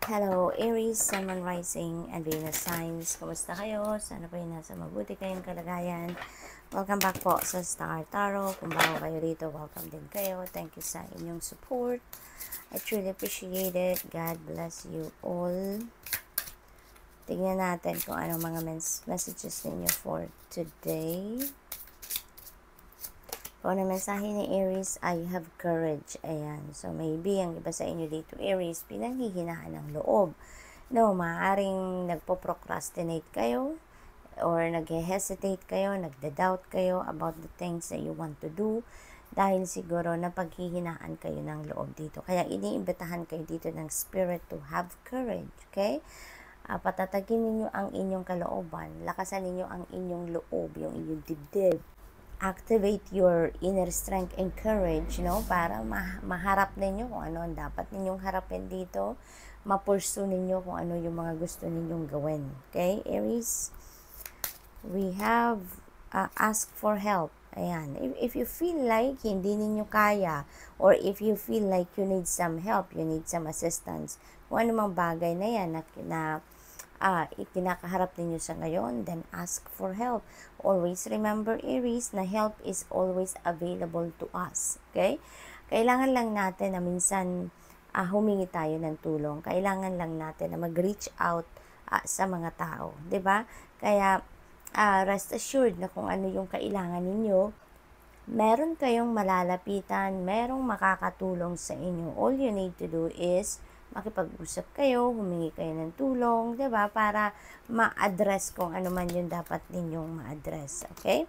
Hello, Aries, Sun, Moon, Rising, and Venus signs. Kumusta kayo? Sana po nasa mabuti kayong kalagayan. Welcome back po sa Star Tarot. Kung bago kayo rito, welcome din kayo. Thank you sa inyong support. I truly appreciate it. God bless you all. Tingnan natin kung anong mga messages ninyo for today. Kung ano mensahe ni Aries, I have courage. Ayan. So, maybe ang iba sa inyo dito, Aries, pinanghihinaan ng loob. No, maaaring nagpo-procrastinate kayo or nag-hesitate kayo, nagda-doubt kayo about the things that you want to do dahil siguro napaghihinaan kayo ng loob dito. Kaya iniimbitahan kayo dito ng spirit to have courage. Okay? Patatagin ninyo ang inyong kalooban. Lakasan ninyo ang inyong loob, yung inyong dibdib. Activate your inner strength and courage, para maharap ninyo kung ano ang dapat ninyong harapin dito, mapursu ninyo kung ano yung mga gusto ninyong gawin. Okay, Aries? We have ask for help. Ayan. If you feel like hindi ninyo kaya, or if you feel like you need some help, you need some assistance, kung ano mang bagay na yan na ikinakaharap ninyo sa ngayon, then ask for help. Always remember, Aries, na help is always available to us. Okay? Kailangan lang natin na minsan humingi tayo ng tulong. Kailangan lang natin na mag-reach out sa mga tao. 'Di ba? Kaya rest assured na kung ano yung kailangan ninyo, meron kayong malalapitan, merong makakatulong sa inyo. All you need to do is makipag-usap kayo, humingi kayo ng tulong, 'di ba? Para ma-address kung ano man yung dapat ninyong ma-address, okay?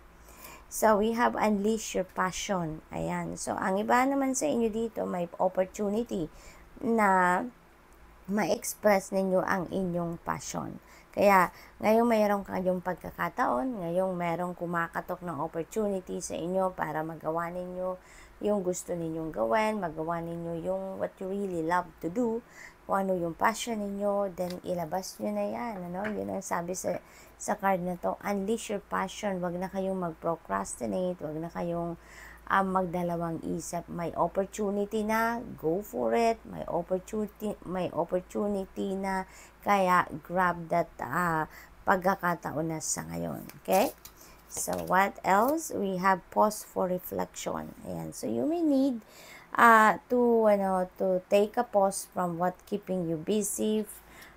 So, we have unleash your passion. Ayan. So, ang iba naman sa inyo dito, may opportunity na ma-express ninyo ang inyong passion. Kaya, ngayong mayroong kayong pagkakataon, ngayong mayroong kumakatok ng opportunity sa inyo para magawa ninyo yung gusto ninyong gawin, magawa ninyo yung what you really love to do, kung ano yung passion ninyo, then ilabas nyo na yan. Yun ang sabi sa card na to, unleash your passion. Wag na kayong mag-procrastinate, wag na kayong magdalawang isip. May opportunity na, go for it. May opportunity na, kaya grab that pagkakataon na sa ngayon. Okay? So, what else? We have pause for reflection. Ayan. So, you may need to take a pause from what keeping you busy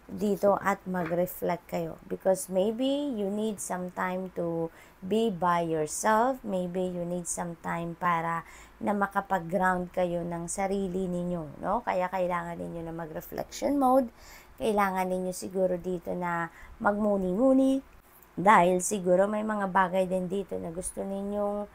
dito at mag-reflect kayo. Because maybe you need some time to be by yourself. Maybe you need some time para na makapag-ground kayo ng sarili ninyo. No? Kaya kailangan ninyo na mag-reflection mode. Kailangan ninyo siguro dito na magmuni-muni. Dahil siguro may mga bagay din dito na gusto ninyong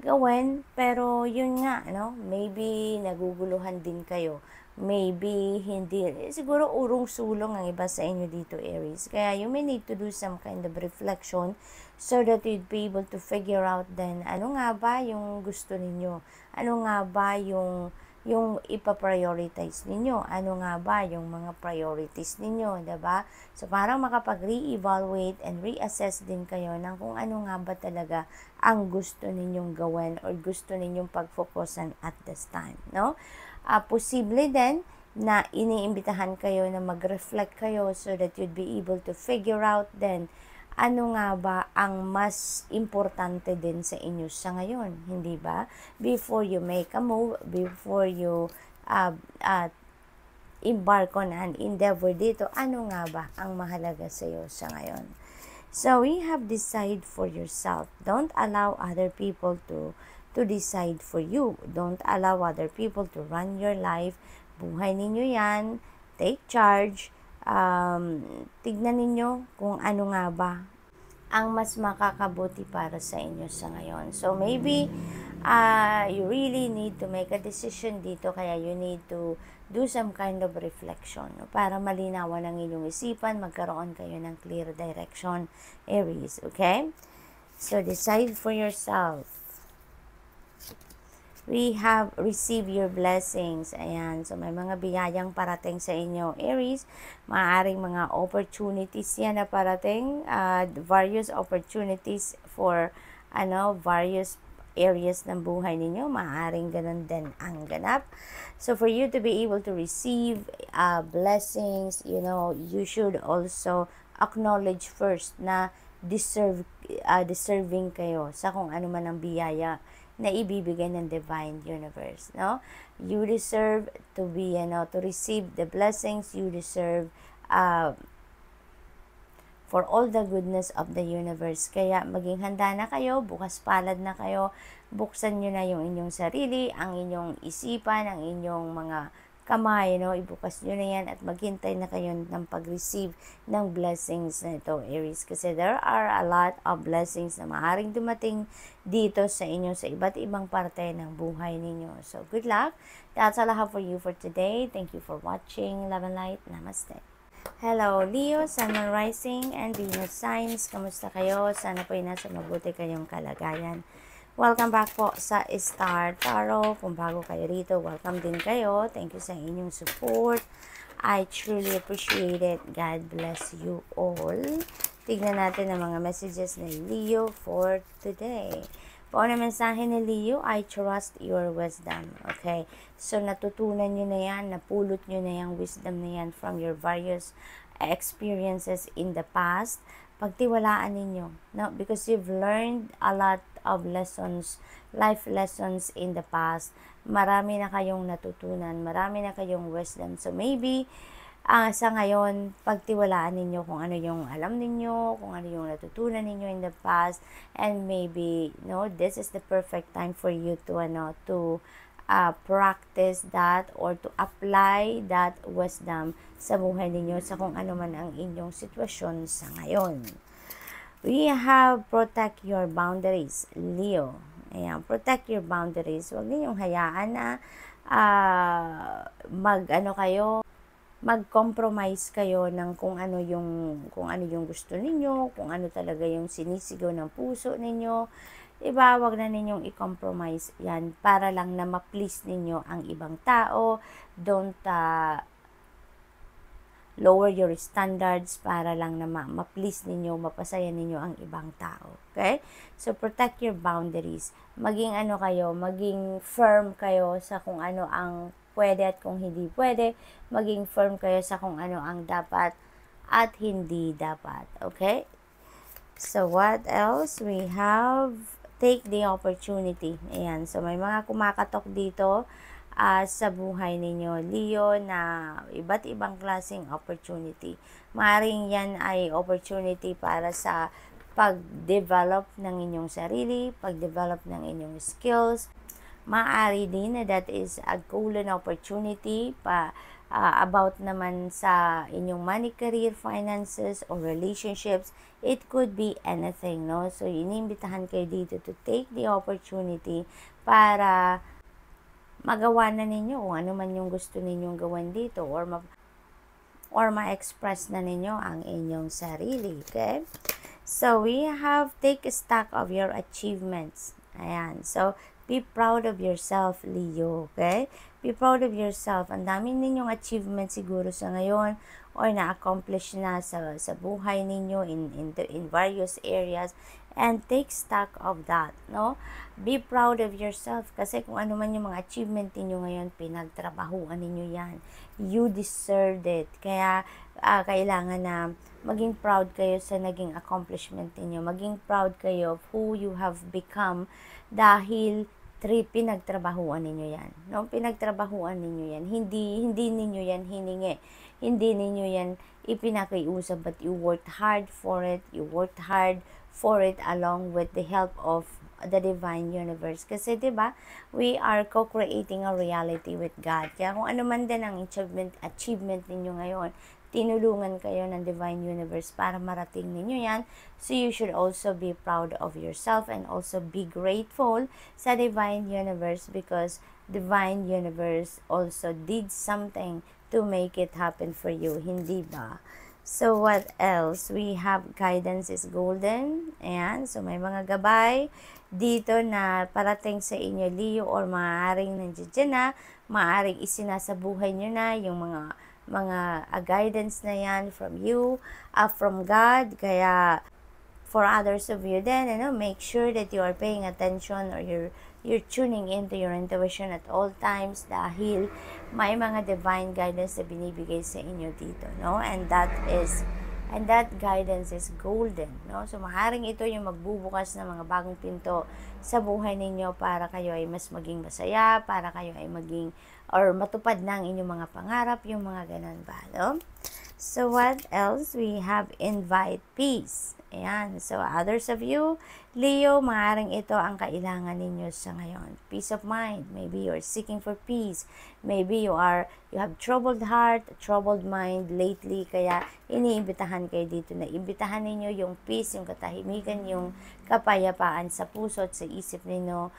gawin, pero yun nga, maybe naguguluhan din kayo. Maybe hindi, siguro urong-sulong ang iba sa inyo dito, Aries. Kaya you may need to do some kind of reflection so that you'd be able to figure out then ano nga ba yung gusto ninyo? Ano nga ba yung ipa-prioritize ninyo? Ano nga ba yung mga priorities ninyo, 'di ba? So parang makapag-re-evaluate and reassess din kayo ng kung ano nga ba talaga ang gusto ninyong gawin or gusto ninyong pag-focusan at this time, no? Posible din na iniimbitahan kayo na mag-reflect kayo so that you'd be able to figure out then ano nga ba ang mas importante din sa inyo sa ngayon, hindi ba? Before you make a move, before you embark on an endeavor dito, ano nga ba ang mahalaga sa iyo sa ngayon? So, we have decide for yourself. Don't allow other people to decide for you. Don't allow other people to run your life. Buhay ninyo yan. Take charge. Tignan ninyo kung ano nga ba ang mas makakabuti para sa inyo sa ngayon. So, maybe you really need to make a decision dito, kaya you need to do some kind of reflection para malinawan ang inyong isipan, magkaroon kayo ng clear direction, Aries, okay? So, decide for yourself. We have receive your blessings. Ayan. So, may mga biyayang parating sa inyo, Aries. Maaaring mga opportunities yan na parating. Various opportunities for, various areas ng buhay ninyo, maaaring ganun din ang ganap. So for you to be able to receive blessings, you should also acknowledge first na deserving kayo sa kung ano man ang biyaya na ibibigay ng divine universe, no? You deserve to be, to receive the blessings. You deserve for all the goodness of the universe. Kaya maging handa na kayo, bukas palad na kayo, buksan nyo na yung inyong sarili, ang inyong isipan, ang inyong mga kamay, ibukas nyo na yan at maghintay na kayo ng pag-receive ng blessings na ito, Aries. Kasi there are a lot of blessings na maaaring dumating dito sa inyo sa iba't ibang parte ng buhay ninyo. So, good luck. That's all I have for you for today. Thank you for watching. Love and light. Namaste. Hello, Leo, Sun, Moon, Rising, and Venus signs. Kamusta kayo? Sana po ay nasa mabuti kayong kalagayan. Welcome back po sa Star Tarot. Kung bago kayo rito, welcome din kayo. Thank you sa inyong support. I truly appreciate it. God bless you all. Tignan natin ang mga messages ni Leo for today. Paano mensahe ni Leo? I trust your wisdom. Okay? So, natutunan nyo na yan, napulot nyo na yung wisdom na yan from your various experiences in the past. Pagtiwalaan ninyo, no? Because you've learned a lot of lessons, life lessons in the past. Marami na kayong natutunan, marami na kayong wisdom. So maybe sa ngayon, pagtiwalaan ninyo kung ano yung alam ninyo, kung ano yung natutunan ninyo in the past, and maybe, this is the perfect time for you to practice that or to apply that wisdom sa buhay ninyo sa kung ano man ang inyong sitwasyon sa ngayon. We have protect your boundaries, Leo. Ayan, protect your boundaries. Huwag ninyong hayaan na mag-compromise kayo ng kung ano yung gusto ninyo, kung ano talaga yung sinisigaw ng puso ninyo. Diba, wag na ninyong i-compromise yan para lang na ma-please ninyo ang ibang tao. Don't lower your standards para lang na ma-please ninyo, mapasaya ninyo ang ibang tao. Okay? So, protect your boundaries. Maging maging firm kayo sa kung ano ang pwede at kung hindi pwede. Maging firm kayo sa kung ano ang dapat at hindi dapat. Okay? So, what else? We have take the opportunity. Ayan. So, may mga kumakatok dito sa buhay ninyo, Leo, na iba't ibang klaseng opportunity. Maaring yan ay opportunity para sa pag-develop ng inyong sarili, pag-develop ng inyong skills. Maaari din na that is a golden opportunity about naman sa inyong money, career, finances, or relationships. It could be anything, no? So, inimbitahan kayo dito to take the opportunity para magawa na ninyo kung ano man yung gusto ninyong gawin dito or ma-express na ninyo ang inyong sarili, okay? So, we have take stock of your achievements. Ayan. So, be proud of yourself, Leo, okay? Be proud of yourself. Ang dami ninyong achievement siguro sa ngayon or na-accomplish na sa buhay ninyo in various areas, and take stock of that, no? Be proud of yourself kasi kung ano man yung mga achievement ninyo ngayon, pinagtrabahuan ninyo yan. You deserved it. Kaya kailangan na maging proud kayo sa naging accomplishment ninyo. Maging proud kayo of who you have become dahil pinagtrabahuan ninyo yan. No? Pinagtrabahuan ninyo yan. Hindi ninyo yan hiningi. Hindi ninyo yan ipinakiusap, but you worked hard for it. You worked hard for it along with the help of the divine universe. Kasi 'di ba, we are co-creating a reality with God. Kaya kung ano man din ang achievement ninyo ngayon, tinulungan kayo ng divine universe para marating ninyo yan. So you should also be proud of yourself and also be grateful sa divine universe because divine universe also did something to make it happen for you, hindi ba? So, what else? We have guidance is golden. Ayan. So, may mga gabay dito na parating sa inyo, Leo, or maaaring nandiyan na, maaaring isinasabuhay nyo na yung mga guidance na yan from you, from God. Kaya, for others of you, then make sure that you are paying attention, or you're tuning into your intuition at all times, dahil may mga divine guidance na binibigay sa inyo dito, no? And that guidance is golden, no? So maaaring ito yung magbubukas ng mga bagong pinto sa buhay ninyo para kayo ay mas maging masaya, para kayo ay maging or matupad na ang inyong mga pangarap, yung mga ganun ba, no? So what else? We have invite peace. Ayan. So others of you, Leo, maaaring ito ang kailangan ninyo sa ngayon. Peace of mind. Maybe you're seeking for peace. Maybe you have troubled heart, troubled mind lately, kaya iniimbitahan kayo dito na imbitahan ninyo yung peace, yung katahimikan, yung kapayapaan sa puso at sa isip ninyo.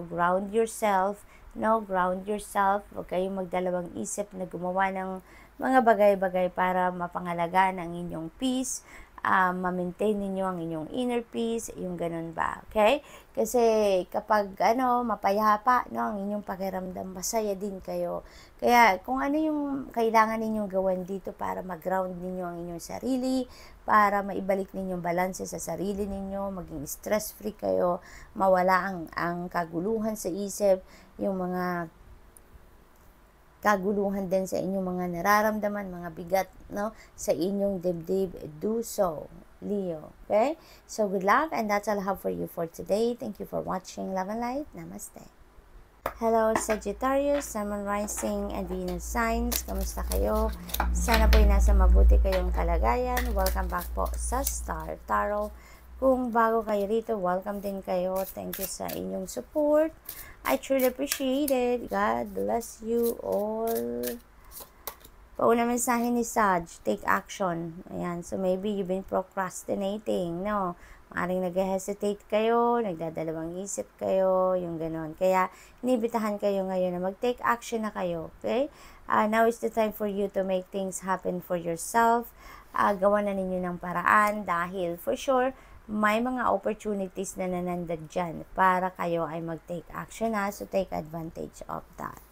Ground yourself, no? Ground yourself. Huwag kayong magdalawang isip na gumawa ng mga bagay-bagay para mapangalagaan ang inyong peace, ma-maintain ninyo ang inyong inner peace, yung ganun ba, okay? Kasi kapag mapayapa, no, ang inyong pakiramdam, masaya din kayo. Kaya kung ano yung kailangan ninyong gawin dito para mag-ground ninyo ang inyong sarili, para maibalik ninyong balanse sa sarili ninyo, maging stress-free kayo, mawala ang kaguluhan sa isip, yung mga kaguluhan din sa inyong mga nararamdaman, mga bigat, no, sa inyong dibdib, do so, Leo. Okay? So, good luck, and that's all I have for you for today. Thank you for watching. Love and light. Namaste. Hello, Sagittarius, Sun, Moon, Rising, and Venus signs. Kamusta kayo? Sana po'y nasa mabuti kayong kalagayan. Welcome back po sa Star Tarot. Kung bago kayo rito, welcome din kayo. Thank you sa inyong support. I truly appreciate it. God bless you all. Pauna mensahe ni Sag, take action. Ayan, so maybe you've been procrastinating, no? Maaring nag-hesitate kayo, nagdadalawang isip kayo, yung ganon. Kaya, inibitahan kayo ngayon na mag-take action na kayo, okay? Now is the time for you to make things happen for yourself. Gawa na ninyo ng paraan dahil for sure, may mga opportunities na nanandag dyan para kayo ay mag-take action na. So, take advantage of that.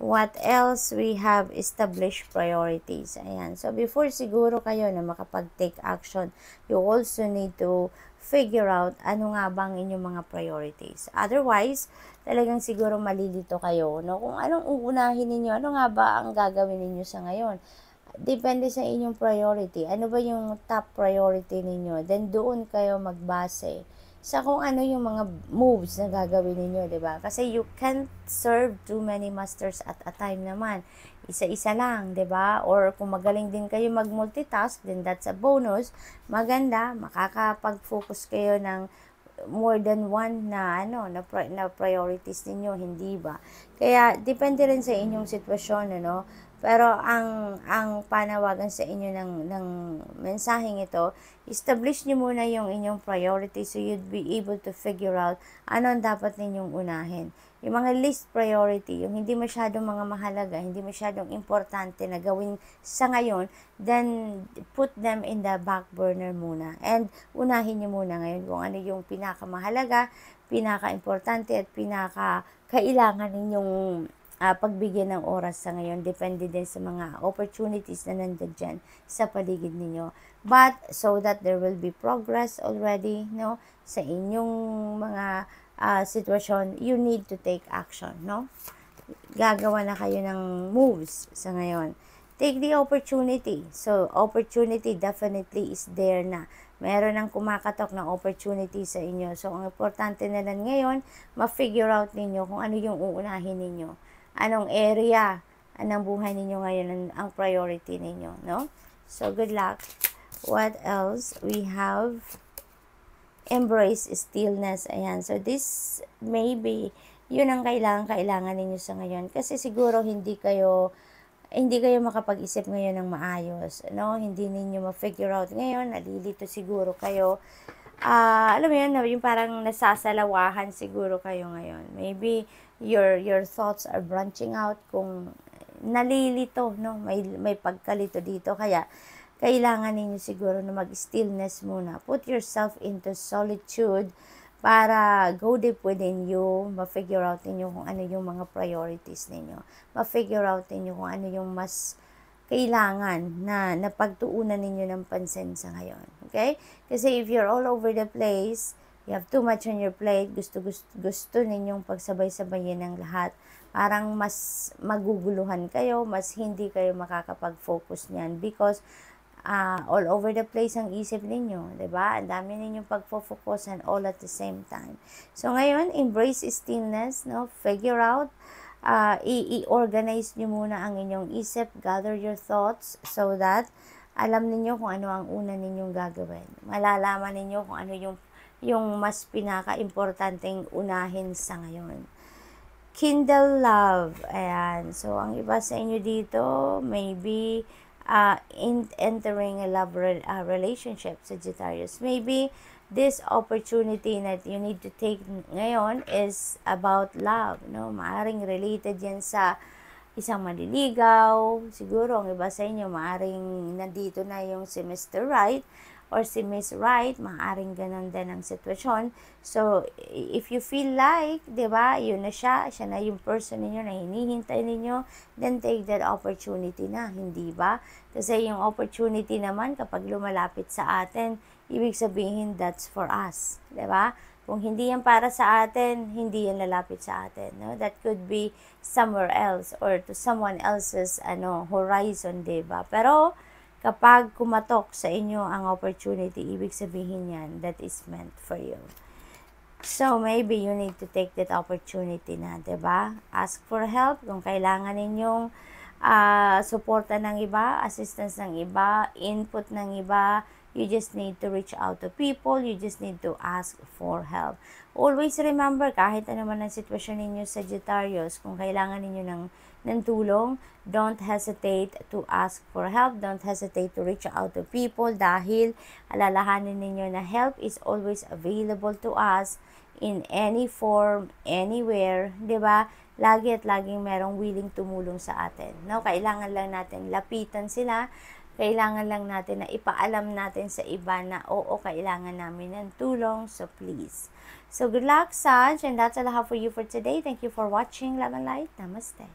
What else? We have established priorities. Ayan. So, before siguro kayo na makapag-take action, you also need to figure out ano nga bang inyong mga priorities. Otherwise, talagang siguro malilito kayo, no? Kung anong uunahin ninyo, ano nga ba ang gagawin ninyo sa ngayon? Depende sa inyong priority. Ano ba yung top priority ninyo? Then, doon kayo magbase sa kung ano yung mga moves na gagawin ninyo, diba? Kasi you can't serve too many masters at a time naman. Isa-isa lang, diba? Or kung magaling din kayo mag-multitask, then that's a bonus. Maganda, makakapag-focus kayo ng more than one na priorities ninyo, hindi ba? Kaya depende rin sa inyong sitwasyon, Pero ang panawagan sa inyo ng mensaheng ito, establish niyo muna yung inyong priority so you'd be able to figure out ano ang dapat ninyong unahin. Yung mga least priority, yung hindi masyadong mga mahalaga, hindi masyadong importante na gawin sa ngayon, then put them in the back burner muna. And unahin niyo muna ngayon kung ano yung pinakamahalaga, pinaka-importante at pinaka-kailangan ninyong pagbigyan ng oras sa ngayon. Depende din sa mga opportunities na nandun dyan sa paligid ninyo. But, so that there will be progress already, sa inyong mga sitwasyon, you need to take action, Gagawa na kayo ng moves sa ngayon. Take the opportunity. So, opportunity definitely is there na. Meron ng kumakatok ng opportunity sa inyo. So, ang importante na lang ngayon, ma-figure out ninyo kung ano yung uunahin ninyo. Anong area ng buhay ninyo ngayon ang priority ninyo, So, good luck. What else? We have embrace stillness. Ayan. So, this maybe yun ang kailangan ninyo sa ngayon. Kasi siguro hindi kayo makapag-isip ngayon ng maayos, Hindi ninyo ma-figure out ngayon. Nalilito siguro kayo. Alam mo yun, yung parang nasasalawahan siguro kayo ngayon. Maybe your thoughts are branching out kung nalilito, may pagkalito dito. Kaya kailangan ninyo siguro na mag-stillness muna. Put yourself into solitude para go deep within you, ma-figure out ninyo kung ano yung mga priorities ninyo. Ma-figure out ninyo kung ano yung mas kailangan na napagtuunan ninyo ng pansin sa ngayon. Okay? Kasi if you're all over the place, you have too much on your plate, gusto ninyong pagsabay-sabayin ng lahat, parang mas maguguluhan kayo, mas hindi kayo makakapag-focus niyan because all over the place ang isip ninyo, 'di ba? Ang dami ninyong pagfo-focus and all at the same time. So ngayon, embrace stillness, no? Figure out, i-organize niyo muna ang inyong isip, gather your thoughts so that alam niyo kung ano ang una ninyong gagawin. Malalaman niyo kung ano yung mas pinaka-importanteng unahin sa ngayon. Kindle love. Ayan. So, ang iba sa inyo dito, maybe entering a love relationship, Sagittarius. Maybe this opportunity that you need to take ngayon is about love. No? Maaring related yan sa isang manliligaw. Siguro, ang iba sa inyo, maaring nandito na yung si Mr. Right or si Miss Right, maaaring ganun din ang sitwasyon. So, if you feel like, di ba, yun na siya na yung person ninyo na hinihintay ninyo, then take that opportunity na, hindi ba? Kasi yung opportunity naman, kapag lumalapit sa atin, ibig sabihin, that's for us, di ba? Kung hindi yan para sa atin, hindi yan lalapit sa atin, no? That could be somewhere else or to someone else's horizon, di ba? Pero, kapag kumatok sa inyo ang opportunity, ibig sabihin yan, that is meant for you. So, maybe you need to take that opportunity na, diba? Ask for help kung kailangan ninyong suporta ng iba, assistance ng iba, input ng iba. You just need to reach out to people. You just need to ask for help. Always remember, kahit ano man ang sitwasyon ninyo, Sagittarius, kung kailangan ninyo ng tulong, don't hesitate to ask for help. Don't hesitate to reach out to people dahil alalahanin ninyo na help is always available to us in any form, anywhere, 'di ba? Lagi at laging merong willing tumulong sa atin. No, kailangan lang natin lapitan sila. Kailangan lang natin na ipaalam natin sa iba na oo, kailangan namin ng tulong. So please. So good luck, Sag, and that's all I have for you for today. Thank you for watching. Love and light. Namaste.